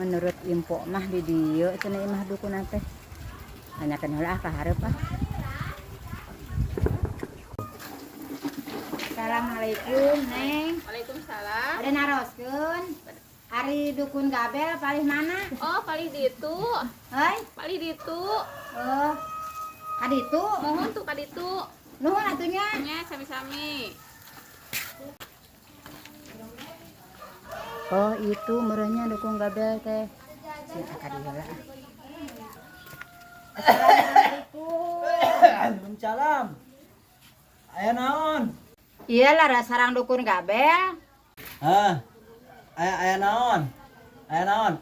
Menurut info mah di dieu cenah imah dukun teh. Tanyakeun heula ka hareup ah. Assalamualaikum, Neng. Waalaikumsalam. Ada naroskeun. Ari dukun Gabel palih mana? Oh, palih ditu. Heuy. Palih ditu. Oh. Kaditu. Mohon tuh kaditu. Nuhun atunya. Nya sami-sami. Oh, itu merenya dukun Gabel teh. Sing akadi heula. Assalamualaikum. Waalaikumsalam. Aya naon? Iya lah sarang dukun Gabel. Hah? Aya naon? Aya naon?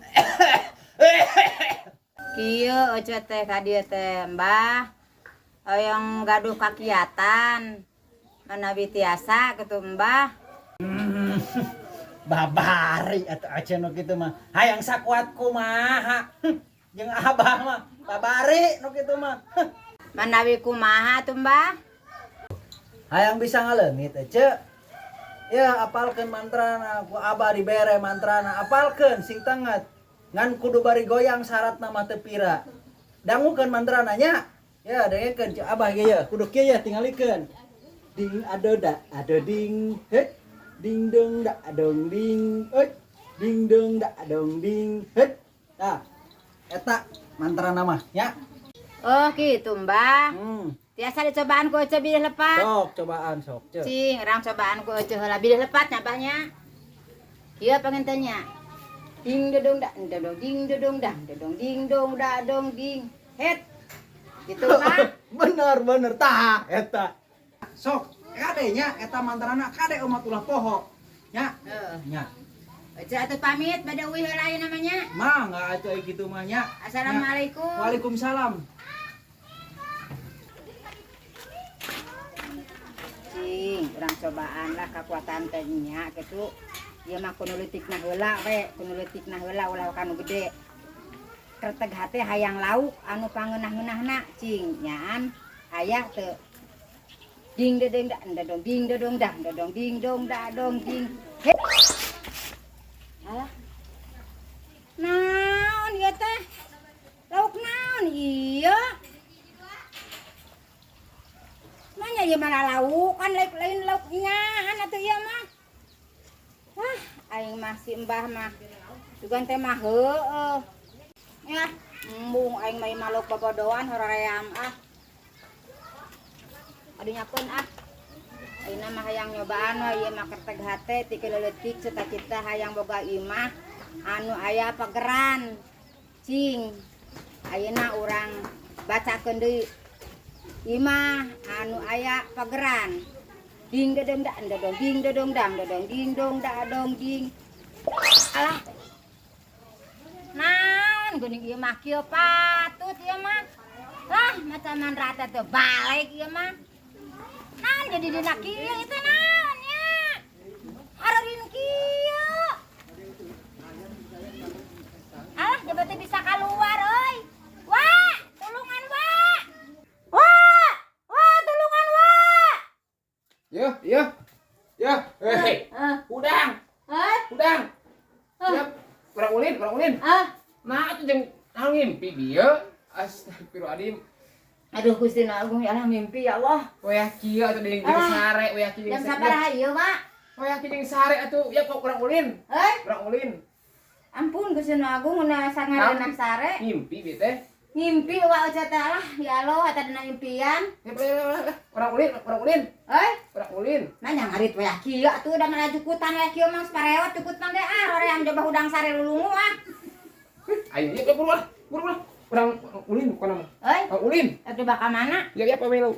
Kieu ece teh ka dieu teh Mbah. Hoyong gaduh kakiatan. Manawi tiasa kitu Mbah. Babari atuh acan nu kitu mah. Hayang sakuat kumaha. Jeung Abah mah babari nu kitu mah. Manawi kumaha tuh Mbah? Hayang bisa ngaleungit ece. Ya apalkeun mantrana ku Abah dibere mantrana. Apalkeun sing tenget. Ngan kudu bari goyang syaratna mah teu pira. Dangukeun mantrana nya. Ya dengekeun ceu Abah ge ya. Kudu kieu ya tingalikeun. Ding adoda ado ding. Heh. Ding dong da dong ding. Heh. Ding dong da dong ding. Heh. Nah. Eta mantrana mah nya. Oh gitu Mbah. Tiasa dicobaan ku ece bilih lepat. Sok cobaan sok ceu. Cing, orang cobaan ku ece heula bilih lepat nyabahnya. Kieu pengen tanya. Ding dodong da dodong ding dodong da dodong ding dong da dong ding. Het. Gitu Mbah. Bener tah eta. Sok kade nya eta mantrana kade umat ulah poho. Nya. Nya. Ece atuh pamit bade uwi heula ieu namanya. Mah enggak atuh kitu mah nya. Assalamualaikum. Waalaikumsalam. Cing, urang cobaan lah kekuatan teh nya kitu. Ieu mah kudu leutikna heula we, kudu leutikna heula ulah kanu gede. Kerteg hate hayang lauk anu pangeunah-ngeunahna cing nyaan aya teu. Ding dedeng da dong ding dodong dah dodong ding dong da dong ding. He. Alah. Naon ieu teh? Lauk naon ieu? Manya ieu mana lauk kan lain lauknya atuh ieu mah. Wah, aing mah si Mbah mah. Dugan teh mah heueuh. Ya, embung aing mah maluk bobodoan hoream ah. Adu nyakeun ah. Ayeuna mah hayang nyobaan we ieu mah kerteg hate ti keleutik cita-cita hayang boga imah anu aya pageran. Cing. Ayeuna urang bacakeun deui. Imah anu aya pageran. Ding dedeng da dodong ding dodong dang dodong ding dong da dong ding. Alah. Naon geuning ieu mah kieu patut ieu mah. Lah macaman rata teu balik ieu mah. Naon jadi dina kieu itu naon nya? Harerin kieu. Alah coba teh bisa keluar euy. Wah, tulungan wah. Wah, tulungan wah. Ya, udang. Udang. Ya, kurang ulin. Nah, itu jeung hal ngimpi bieu. Astagfirullahaladzim. Aduh Gusti Agung ya Allah mimpi ya Allah. Waya kieu atuh deui jeung sare, waya kieu Jam jeung sabaraha ieu, Mak? Waya kieu jeung sare atuh, ya kok kurang ulin. Kurang ulin. Ampun Gusti Agung na sangareunah sare. Ngimpi bieu teh. Ngimpi wa oca teh lah ya Allah eta dina impian. Kurang ulin. Kurang ulin. Nah nya ngarit waya kieu atuh da mah cukutan waya kieu mah saparewat cukutna teh hoream coba udang sare lulungu ah. Ayo buru. Kurang ulin bukan nama. Euy, Ulin. coba ka mana? Ya apa melu?